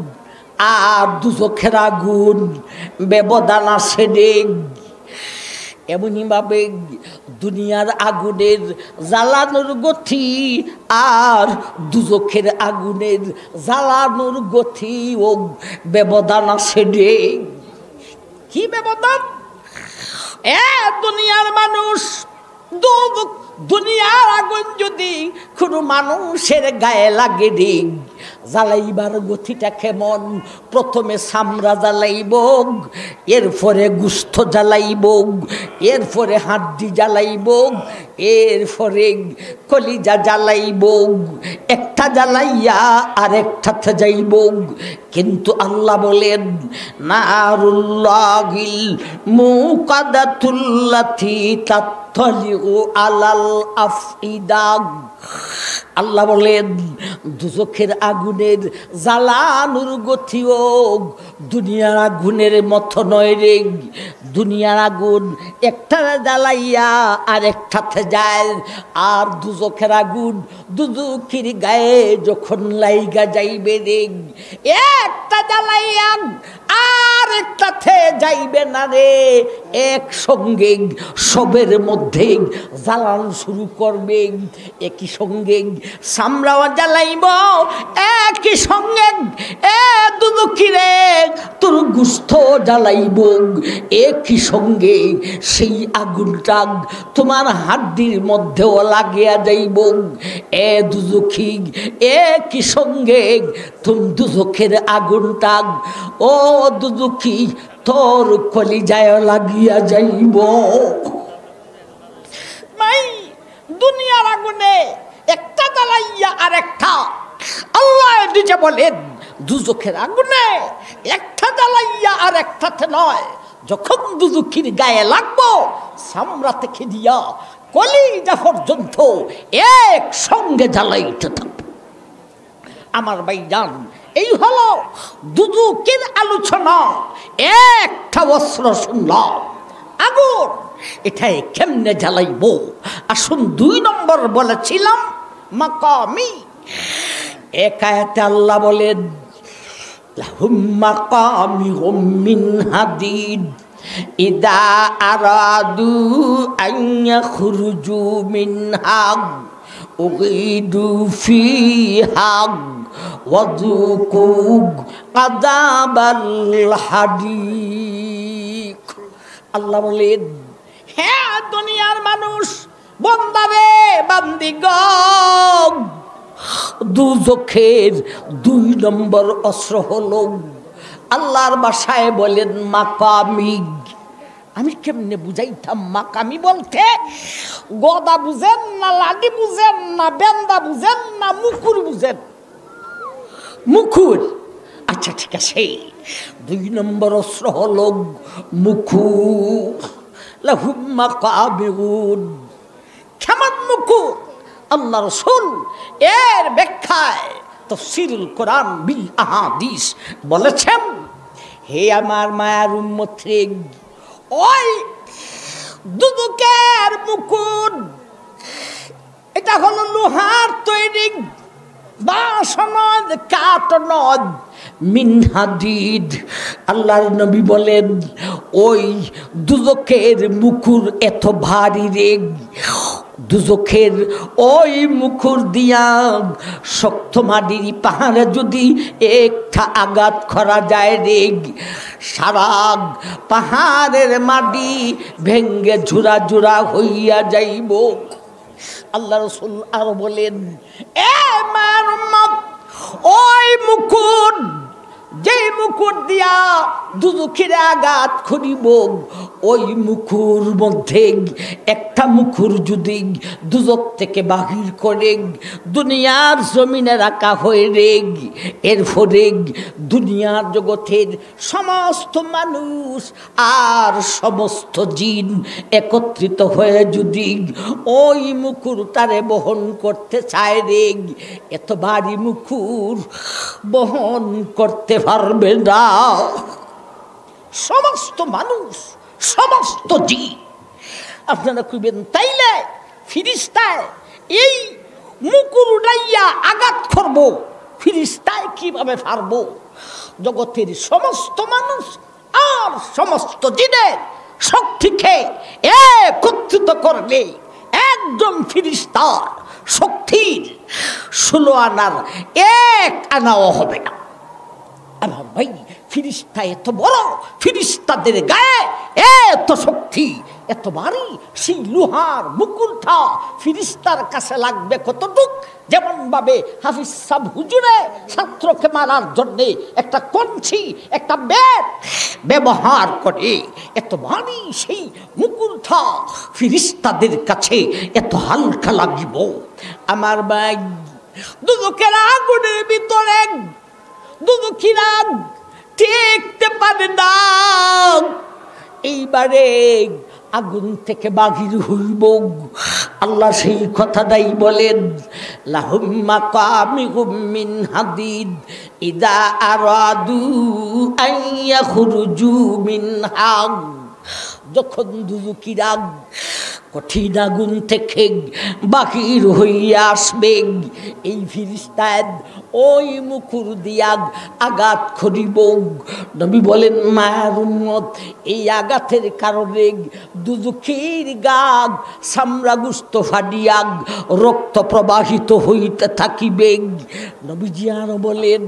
আর দুজখের আগুন ব্যবধান আছে রে, এমনি ভাবে দুনিয়ার আগুনের জ্বালানোর গতি আর দুজখের আগুনের জ্বালানোর গতি ও ব্যবধান আছে রে। কি ব্যবধান? দুনিয়ার মানুষ, দুনিয়ার আগুন যদি কোনো মানুষের গায়ে লাগে রে, জ্বালাইবার গতিটা কেমন? প্রথমে চামড়া জ্বালাইব, এরপরে গুস্ত জ্বালাইব, এরপরে হাড্ডি জ্বালাইব, এরপরে কলিজা জ্বালাইব, একটা জ্বালাইয়া আরেকটাতে যাইব। কিন্তু আল্লাহ বলেন, নারুল্লাহিল মুকাদাতুল্লাতি তাত্তালিউ আলাল আফইদা। আল্লাহ বলেন, দুজখের আগুনের জ্বালানোর গতিও দুনিয়ার আগুনের মতো নয় রে। দুনিয়ার আগুন একটা জ্বালাইয়া আর একটাতে যায়, আর দুজখের আগুন দুজখির গায়ে যখন লাইগা যাইবে রে, একটা জ্বালাইয়া আর একটাতে যাইবে না রে, একসঙ্গে সবের মধ্যে জ্বালান শুরু করবে। একই সঙ্গে চামড়াও জ্বালাইব, একই সঙ্গে দুজখিরে তোর গুস্ত জ্বালাইব, একই সঙ্গে সেই আগুনটা তোমার হাড্ডির মধ্যেও লাগিয়া যাইব। দুজখি একই সঙ্গে তুমি দুজখের আগুনটা ও দুজখি তোর কলিজায় লাগিয়া যাইব। মাই, দুনিয়ার আগুনে একটা জ্বালাইয়া আর একটা, আল্লাহ নিজে বলেন, দুজখের আগুনে একটা জ্বালাইয়া আর একটাতে নয়, যখন দুজখির গায়ে লাগবো চামড়া থেকে দিয়া কলিজা পর্যন্ত একসঙ্গে জ্বালাইতে থাকবে। আমার ভাইজান, এই হলো দুজখের আলোচনা। একটা অস্ত্র শুনলাম, আগুন, এটাই কেমনে জ্বালাইব। আসুন 2 নম্বর বলেছিলাম মাকামি। এক আয়াতে আল্লাহ বলেন, লাহুম মাকামিহুম মিন হাদিদ ইদা আরাদু আন ইয়াখরুজু মিনহা উগিদু ফিহা ওয়াযুকু আযাবাল হারিক। আল্লাহ বলেন, হ্যাঁ দুনিয়ার মানুষ, বান্দারে বান্দিগণ, দুজখের ২ নম্বর অস্ত্র হলো, আল্লাহর ভাষায় বলেন মাকামি। আমি কেমনে বুঝাইতাম মাকামি বলতে? গদা বুঝেন না, লাডি বুঝেন না, বেন্দা বুঝেন না, মুকুর বুঝেন? মুকুর। আচ্ছা ঠিক আছে, ২ নম্বর অস্ত্র হলো মুকুর। লাহুম মাকামিউন। কেমন মুকুর? আল্লাহ রাসূল এর ব্যাখ্যায় তাফসীরুল কোরআন বিল আহাদিস বলেছেন, হে আমার মায়ার উম্মত রে, ওই দুদুকের মুকুট এটা হলো লোহার তৈরি, বাঁশ নদ, কাঠ নদ, মিন হাদিদ। আল্লাহর নবী বলেন, ওই দুদকের মুকুর এত ভারী রে, দুজখের ওই মুখর দিয়া শক্ত মাটির পাহাড়ে যদি একটা আঘাত করা যায় রে, সারা পাহাড়ের মাটি ভেঙ্গে ঝুরা ঝুরা হইয়া যাইব। আল্লাহ রাসূল আরো বলেন, এ মার উম্মত, ওই মুকুট, যে মুকুট দিয়া দুজখের আঘাত করিব, ওই মুকুর মধ্যে একটা মুকুর যদি দুজক থেকে বাহির করে দুনিয়ার জমিনে রাখা হয়ে রে, এরপরে দুনিয়ার জগতের সমস্ত মানুষ আর সমস্ত জিন একত্রিত হয়ে যদি ওই মুকুর তারে বহন করতে চায় রে, এত ভারী মুকুর বহন করতে পারবে না। সমস্ত মানুষ, সমস্ত জিন। আপনারা কইবেন, তাইলে ফিরিস্তায় এই মুকুর উড়াইয়া আঘাত করব, ফিরিস্তায় কিভাবে পারবো? জগতের সমস্ত মানুষ আর সমস্ত জিনের শক্তিকে একত্রিত করলে একজন ফিরিস্তার শক্তির ১৬ আনার ১ আনাও হবে না। আমার ভাই, ফিরিস্তা এত বড়, ফিরিস্তাদের গায়ে এত শক্তি, এত ভারী, সেই লোহার মুকুটটা ফিরিস্তার কাছে লাগবে কতটুক? যেমন ভাবে হাফিজ সাহেব হুজুরে ছাত্রকে মারার জন্য একটা কঞ্চি, একটা ব্যাট ব্যবহার করে, এত ভারী সেই মুকুটটা ফিরিস্তাদের কাছে এত হালকা লাগিব। আমার ভাই, দুদকের আগুনের ভিতরে দুদুকিরা টিকতে পারে না, এইবারে আগুন থেকে বাহির হইব। আল্লাহ সেই কথাটাই বলেন, লাহুম মাকামিহুম মিন হাদিদ ইদা আরাদু আন ইয়াখরুজু মিনহা। যখন দুদুকিরা কঠিন আগুন থেকে বাহির হইয়া আসবে, এই ফিরিস্তাদ ওই মুকুর দিয়া আঘাত করিব। নবী বলেন, মায়ের উম্মত, এই আঘাতের কারণে দুদুখির গাগ চামড়া গুস্ত ফাটিয়া রক্ত প্রবাহিত হইতে থাকিবে। নবীজি আরো বলেন,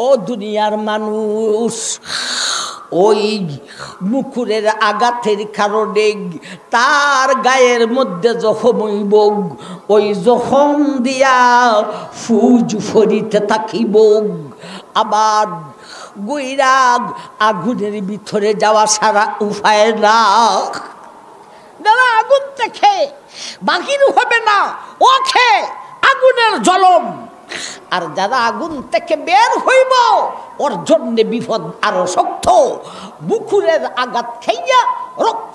ও দুনিয়ার মানুষ, ওই মুকুরের আঘাতের কারণে তার গায়ের মধ্যে জখম হইব, ওই জখম দিয়া ফুজ ফরিতে থাকিব। আবার গুইরাগ আগুনের ভিতরে যাওয়া সারা উপায় না, যারা আগুন থেকে বাহির হবে না, ওকে আগুনের জ্বলন। আর যারা আগুন থেকে বের হইব, ওর জন্য বিপদ আরো শক্ত। মুকুরের আঘাত খাইয়া রক্ত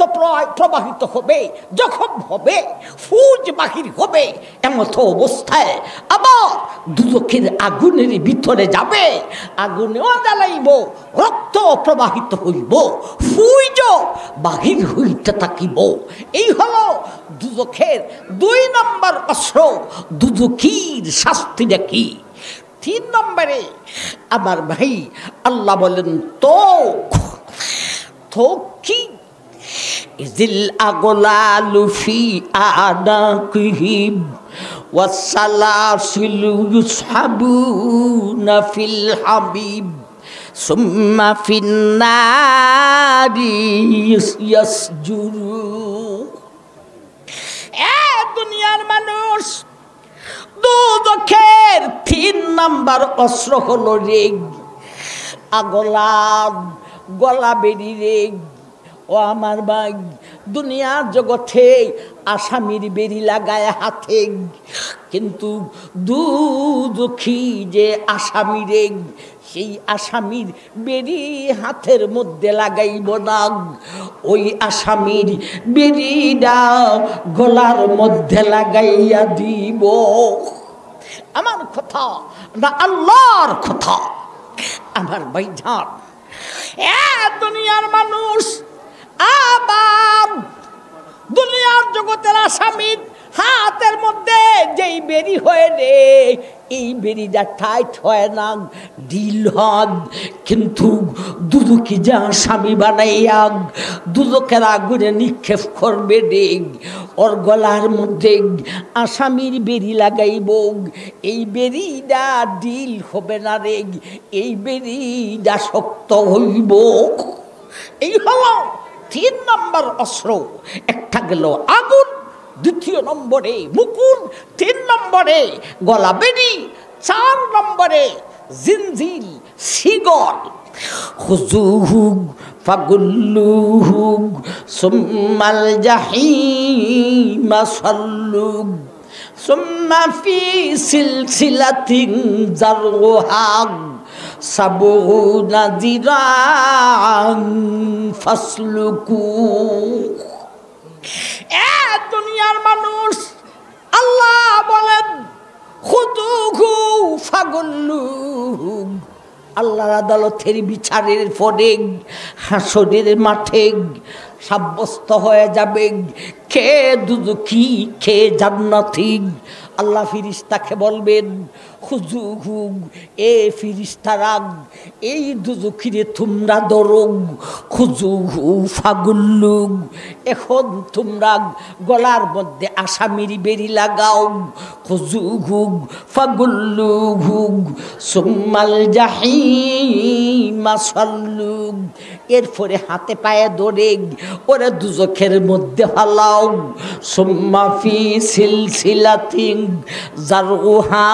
প্রবাহিত হবে, জখম হবে, ফুজ বাহির হবে, এমত অবস্থায় আবার দুদকের আগুনের ভিতরে যাবে, আগুনেও জ্বালাইব, রক্ত প্রবাহিত হইব, ফুজ বাহির হইতে থাকিব। এই হলো দুদকের ২ নম্বর অস্ত্র। দুদকির শাস্তিটা কি? তিন নম্বরে আমার ভাই আল্লাহ বলেন তো কি ইজিল আগলালু ফি আনাকিহিম ওয়াসসালাসিলু ইউসহাবুনা ফিল হাবিব সুম্মা ফিন্নারি ইয়াসজুরুন। দুনিয়ার মানুষ, দুদখের তিন নাম্বার অস্ত্র হলো রেগ, আগলাদ, গলা বেরি রেগ। ও আমার ভাই, দুনিয়ার জগতে আসামির বেরি লাগায় হাতে, কিন্তু দুদখী যে আসামি রেগ, সেই আসামির বেরি হাতের মধ্যে লাগাইব না, ওই আসামির বেরিটা গলার মধ্যে লাগাইয়া দিব। আমার কথা না আল্লাহর কথা? আমার ভাইজান, দুনিয়ার মানুষ আবার দুনিয়ার জগতের আসামির হাতের মধ্যে যেই বেরি হয় রে, এই বেরিটা টাইট হয় না, ঢিল হয়, কিন্তু দুদুকি যা আসামি বানাইয়া দুদকের আগুনে নিক্ষেপ করবে রে, ওর গলার মধ্যে আসামির বেরি লাগাইব। এই বেরিটা ঢিল হবে না রে, এই বেরিটা শক্ত হইব। এই হলো তিন নম্বর অস্ত্র। একটা গেল আগুন, দ্বিতীয় নম্বরে মুকুল, তিন নম্বরে গলা বেরি, চার নম্বরে জিনজিল শিগল। খুজুহু ফাগুল্লুহু সুম্মাল জাহিমা সাল্লুহু সুম্মা ফি সিলসিলাতিন যারউহা সাবউনা যিরান ফাসলুকু। দুনিয়ার মানুষ, আল্লাহ বলেন খুযুহু ফাগুল্লুহু। আল্লাহর আদালতের বিচারের পরে হাসরের মাঠে সাব্যস্ত হয়ে যাবে কে দুদুকি কে জান্নাতি। আল্লাহ ফিরিস্তাকে বলবেন, খুযুহু, এ ফিরিস্তারা এই দুদুকিরে তোমরা ধরো, খুযুহু ফাগুল্লু, এখন তোমরা গলার মধ্যে আসামির বেরি লাগাও, খুযুহু ফাগুল্লুহু সুম্মাল জাহিমা সাল্লু, এরপরে হাতে পায়ে ধরে ওরে দুজখের মধ্যে ফালাও, সুম্মা ফি সিলসিলাতিন যারউহা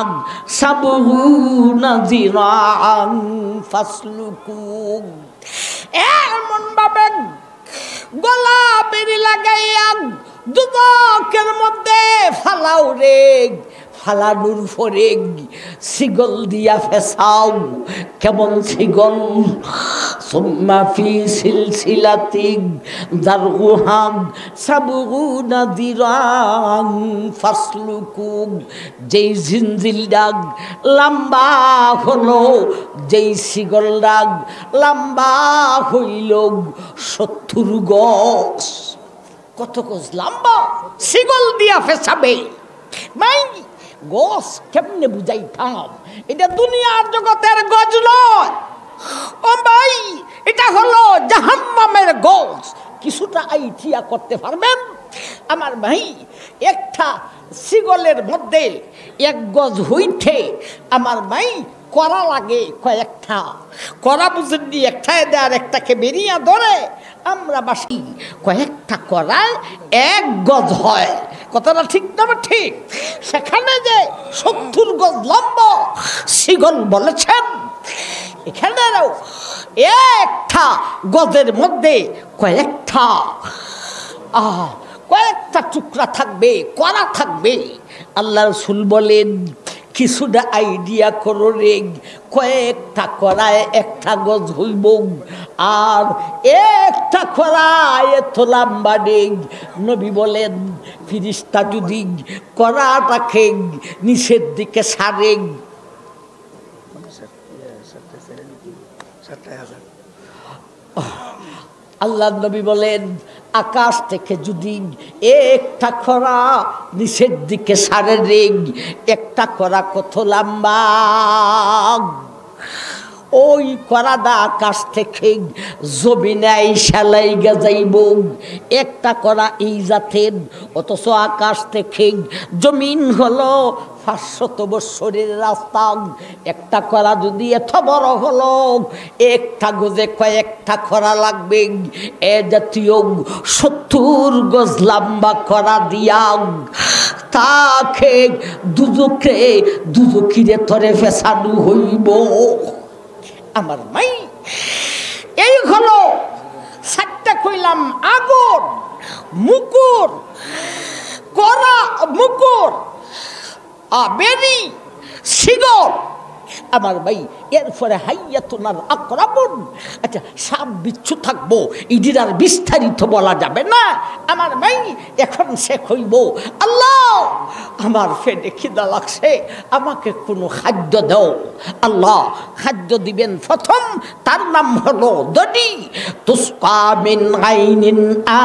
সাবউনা যিরান ফাসলুকু। এমন ভাবে গলা বেরি লাগাইয়া দুজখের মধ্যে ফালাও রে, ফালানোর পরে শিগল দিয়া ফেসাও। কেমন শিগল? সুম্মা ফি সিলসিলাতিন যারউহা সাবউনা যিরান ফাসলুকু। যেই জিনজিল ডাক লম্বা হলো, যেই শিগল ডাক লম্বা হইল ৭০ গজ। কত গজ লম্বা? শিগল দিয়া ফেসাবে। মাই গজ কেমনে বুঝাইতাম? এটা দুনিয়ার জগতের গজ নয় ও ভাই, এটা হলো জাহান্নামের গজ। কিছুটা আইডিয়া করতে পারবেন আমার ভাই? একটা শিগলের মধ্যে এক গজ হইতে আমার ভাই করা লাগে কয়েকটা। করা বুঝেননি? একটায় দেয় আর একটাকে বেরিয়ে ধরে। আমরা বাসি কয়েকটা করায় এক গজ হয়। কথাটা ঠিক না? ঠিক। সেখানে যে ৭০ গজ লম্বা শিগল বলেছেন, এখানেও একটা গজের মধ্যে কয়েকটা টুকরা থাকবে, করা থাকবে। আল্লাহ রাসূল বলেন, কিছুটা আইডিয়া করো রে, কয়েকটা করায় একটা গজ হইব, আর একটা করায় এত লম্বা ডেগ। নবী বলেন, ফিরিস্তা যদি করাটাকে নিচের দিকে সারে, আল্লাহ নবী বলেন, আকাশ থেকে যদি একটা খরা নিচের দিকে সারে রেগ, একটা খরা কত লম্বা, ওই করাদা আকাশ থেকে জমিনে আইসা লাইগা যাইব। একটা করা এই জাতের, অথচ আকাশ থেকে জমিন হলো 500 বৎসরের রাস্তা। একটা করা যদি এত বড় হলো, একটা গজে কয়েকটা খরা লাগবে। এ জাতীয় 70 গজ লম্বা করা দিয়া তাকে দুজকিরে তরে ফেসানো হইব। আমার মাই এই হলো 7টা কইলাম আগুন, মুকুর, করা মুকুর, বেরি, শিগর। আমার ভাই এরপরে হাইয়াতুনার আকরাবুন। আচ্ছা, সাপ বিচ্ছু থাকবো, ইদির আর বিস্তারিত বলা যাবে না। আমার ভাই এখন সে কইব, আল্লাহ আমার পেটে খিদা লাগছে, আমাকে কোনো খাদ্য দাও। আল্লাহ খাদ্য দিবেন। প্রথম তার নাম হলো দডি। তুসকা মিন আইনিন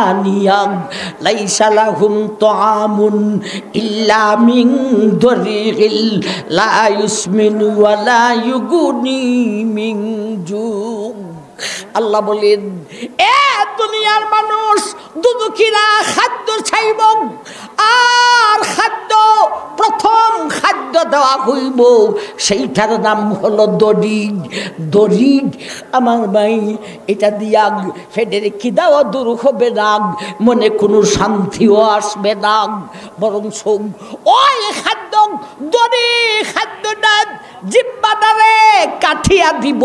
আনিয়াম লাইসা লাহুম তুআমুন ইল্লা মিন দরিগিল লা ইউসমিনু ওয়া লা ইউগুনি মিন জু। আল্লাহ বলেন, এ দুনিয়ার মানুষ, দুদুকিরা খাদ্য চাইব, আর খাদ্য প্রথম খাদ্য দেওয়া হইব, সেইটার নাম হলো দরিগ। দরিগ আমার ভাই, এটা দিয়া ফেডের খিদাও দূর হবে না, মনে কোনো শান্তিও আসবে না, বরং ওই খাদ্য দরি খাদ্যটা জিব্বাটারে কাঠিয়া দিব।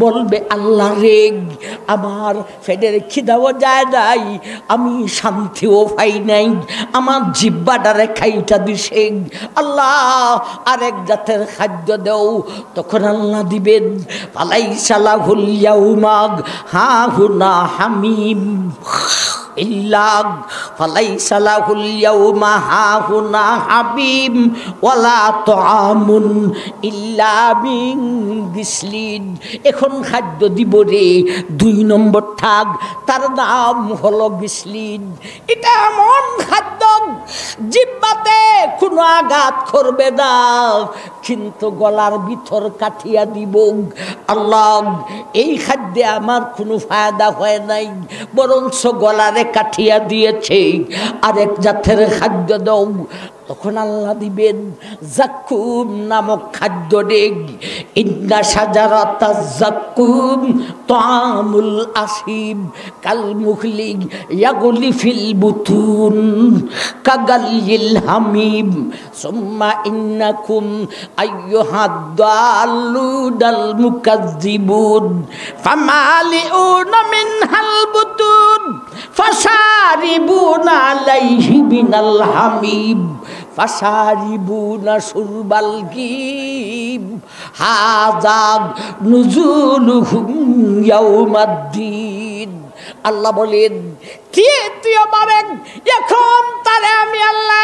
বলবে, আল্লাহ রে, আমার ফেডের খিদাও যায় নাই, আমি শান্তিও পাই নাই, আমার জিব্বাটারে খাইটা দিছে। আল্লাহ আরেক জাতের খাদ্য দেও। তখন আল্লাহ দিবেন, ফালাইসা লাহুল ইয়াউমা হাহুনা হামিম ইল্লাগ ফালাইসা লাহুল ইয়াউমা হাহুনা হাবিম ওয়ালা তুআমুন ইল্লা মিন গিসলিন। এখন খাদ্য দিব রে 2 নম্বর ঠাক, তার নাম হলো গিসলিন। এটা এমন খাদ্য জিহ্বাতে কোনো আঘাত করবে না, কিন্তু গলার ভিতর কাঠিয়া দিব। আল্লাহ এই খাদ্যে আমার কোনো ফায়দা হয় নাই, বরঞ্চ গলারে কাঠিয়া দিয়েছে। আরেক জাতের খাদ্য দাও। তখন আল্লাহ দিবেন জাক্কুম নামক খাদ্য ডেগ। ইন্না শাজারাতা জাক্কুম তাআমুল আসিব কাল মুখলি ইয়াগলি ফিল বুতুন কাগালিল হামিম সুম্মা ইন্নাকুম আইয়ুহাদ দালুদাল মুকাজ্জিবুন ফামালিউনা মিনহাল বুতুন ফাশারিবুনা আলাইহি মিনাল হামিম ফাশারিবুনা শুরবাল গীব হাযা নুজুলুহুম ইয়াউমাদ্দিন। আল্লাহ বলেন, তুই আমার এখন তারে আমি আল্লাহ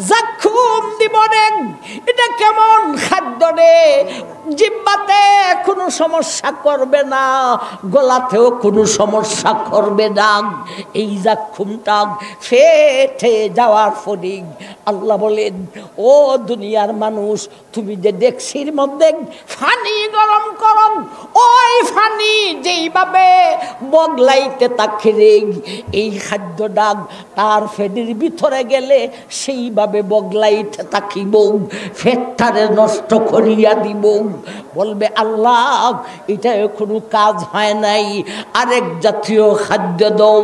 জাক্কুম দিব রে। এটা কেমন খাদ্য রে, জিহ্বাতে কোনো সমস্যা করবে না, গলাতেও কোনো সমস্যা করবে না। এই জাক্কুমটা ফেটে যাওয়ার পরে আল্লাহ বলেন, ও দুনিয়ার মানুষ, তুমি যে ডেকসির মধ্যে পানি গরম করো, ওই পানি যেইভাবে বগলাইতে থাকে রে, এই খাদ্য ডাক তার ফেডির ভিতরে গেলে সেইভাবে বগলাইতে থাকিব, ফেটটারে নষ্ট করিয়া দিব। বলবে, আল্লাহ এটা কোনো কাজ হয় নাই, আরেক জাতীয় খাদ্য দাও।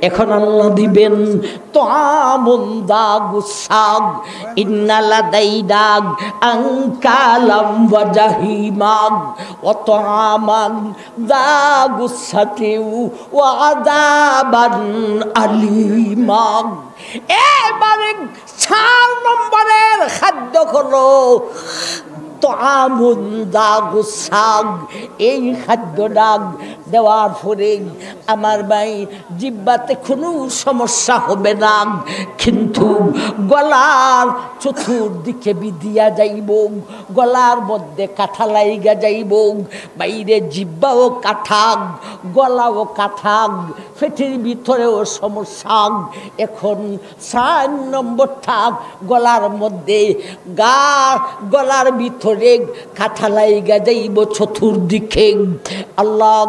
এখন আল্লাহ দিবেন তাআমুন দাগুসাগ ইন্নালা দাইদাগ আনকালাম ওয়া জাহিমাগ ওয়া তাআমান দাগুসাতিউ ওয়া আযাবান আলিমাগ। এবারে 4 নম্বরের খাদ্য হলো তো আমুন দাগুসাগ, এই খাদ্য ডাক দেওয়ার পরে আমার ভাই জিহ্বাতে কোনো সমস্যা হবে না, কিন্তু গলার চতুর্দিকে বিধিয়া যাইব, গলার মধ্যে কাঁঠা লাইগা যাইব, বাইরে জিহ্বাও কাঁঠা, গলাও কাঁঠা, পেটের ভিতরেও সমস্যা। এখন 4 নম্বরটা গলার মধ্যে গলার ভিতরে কাঁঠা লাইগা যাইব চতুর্দিকে। আল্লাহ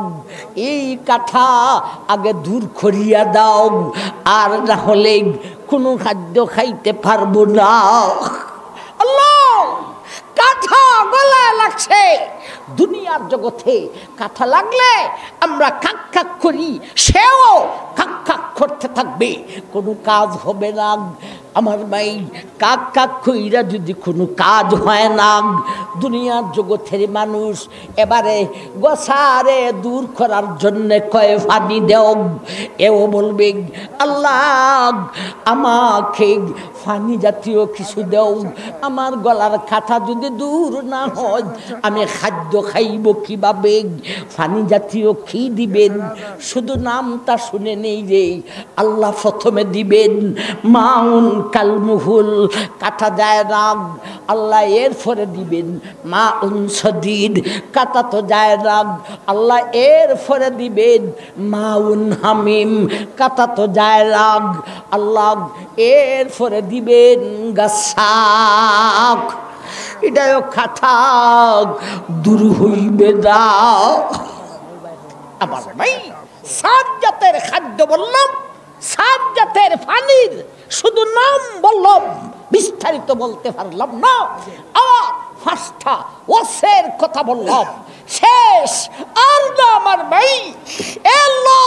এই কাঁঠা আগে দূর করিয়া দাও, আর না হলে কোনো খাদ্য খাইতে পারবো না। আল্লাহ কাঁঠা গলায় লাগছে, দুনিয়ার জগতে কাঁঠা লাগলে আমরা কাক কাক করি, সেও কাক কাক করতে থাকবে, কোনো কাজ হবে না। আমার ভাই কাক কাক কইরা যদি কোনো কাজ হয় না, দুনিয়ার জগতের মানুষ এবারে গোসারে দূর করার জন্য কয় পানি দেও, এও বলবে আল্লাহ আমাকে পানি জাতীয় কিছু দেও, আমার গলার কাঁঠা যদি দূর না হয় আমি খাদ্য খাইব কিভাবে? পানি জাতীয় কি দিবেন? শুধু নামটা শুনে নেই রে, আল্লাহ প্রথমে দিবেন মাউন কালমুহুল, কাটা যায় না, আল্লাহ এরপরে দিবেন মাউন সদিদ, কাটা তো যায় না, আল্লাহ এরপরে দিবেন মাউন হামিম, কাটা তো যায় না, আল্লাহ এরপরে দিবেন গাছাক। এটাও খাতা দূর হইবে না। আমার ভাই 7 জাতের খাদ্য বললাম, 7 জাতের পানির শুধু নাম বললাম, বিস্তারিত বলতে পারলাম না। আর 5টা ওয়াসের কথা বললাম, শেষ আর না আমার ভাই। এলো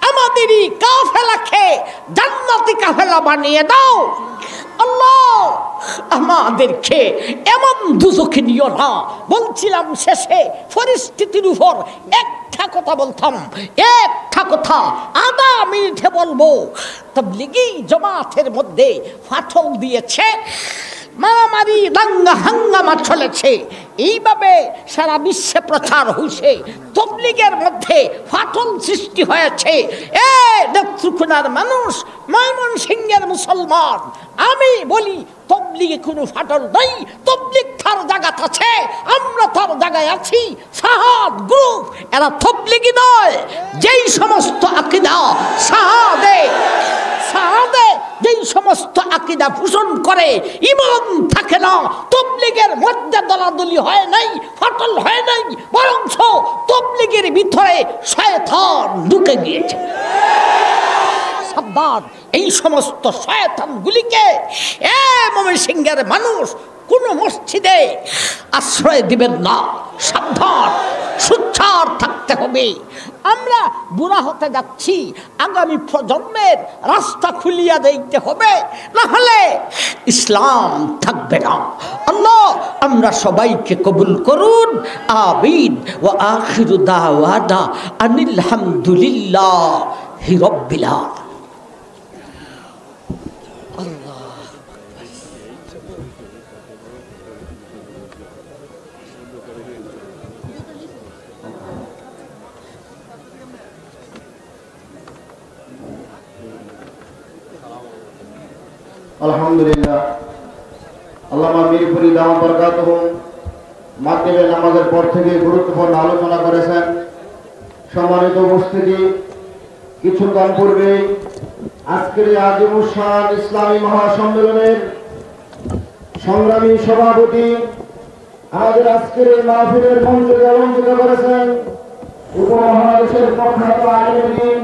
আমাদেরই কাফেলাকে জান্নাতি কাফেলা বানিয়ে দাও আল্লাহ, আমাদেরকে এমন দুজখে নিও না। বলছিলাম শেষে পরিস্থিতির উপর একটা কথা বলতাম, একটা কথা আধা মিনিটে বলবো। তাবলীগী জামাতের মধ্যে ফাটল দিয়েছে, মারামারি দাঙ্গা হাঙ্গামা চলেছে, এইভাবে সারা বিশ্বে প্রচার হয়েছে, তাবলীগের মধ্যে ফাটল সৃষ্টি হয়েছে। এ নেত্রকোনার মানুষ, ময়মনসিংহের মুসলমান, আমি বলি তাবলীগে কোনো ফাটল নাই, তাবলীগ তার জায়গাতে আছে, আমরা তার জায়গায় আছি। সাহাদ গ্রুপ এরা তাবলীগী নয়। যেই সমস্ত আকীদা সাহাদে যেই সমস্ত আকীদা পোষণ করে, ইমান থাকে না, তাবলীগের মধ্যে দলাদলি হয় নাই, ফাটল হয় নাই, বরঞ্চ তাবলীগের ভিতরে শয়তান ঢুকে গিয়েছে। সাবধান, এই সমস্ত শয়তানগুলিকে এ ময়মনসিংহের মানুষ কোন মসজিদে আশ্রয় দিবেন না। সাবধান, সোচ্চার থাকতে হবে। আমরা বুড়া হতে যাচ্ছি, আগামী প্রজন্মের রাস্তা খুলিয়া দিতে হবে, না হলে ইসলাম থাকবে না। আল্লাহ আমরা সবাইকে কবুল করুন, আমিন। ওয়া আখিরু দাওয়ানা আনিল হামদুলিল্লাহি রাব্বিল আলামিন। আলহামদুলিল্লাহ। আল্লামা মিরপুরি দাওয়াত বরকাতুহু মাগরিবের নামাজের পর থেকে গুরুত্বপূর্ণ আলোচনা করেছেন। সম্মানিত উপস্থিতি, কিছুক্ষণ পূর্বে আজকের আজিমুস শান ইসলামী মহাসম্মেলনের সংগ্রামী সভাপতি আমাদের আজকের এই মাহফিলের মঞ্চকে অলঙ্কৃত করেছেন উপমহাদেশের প্রখ্যাত আলেম দ্বীন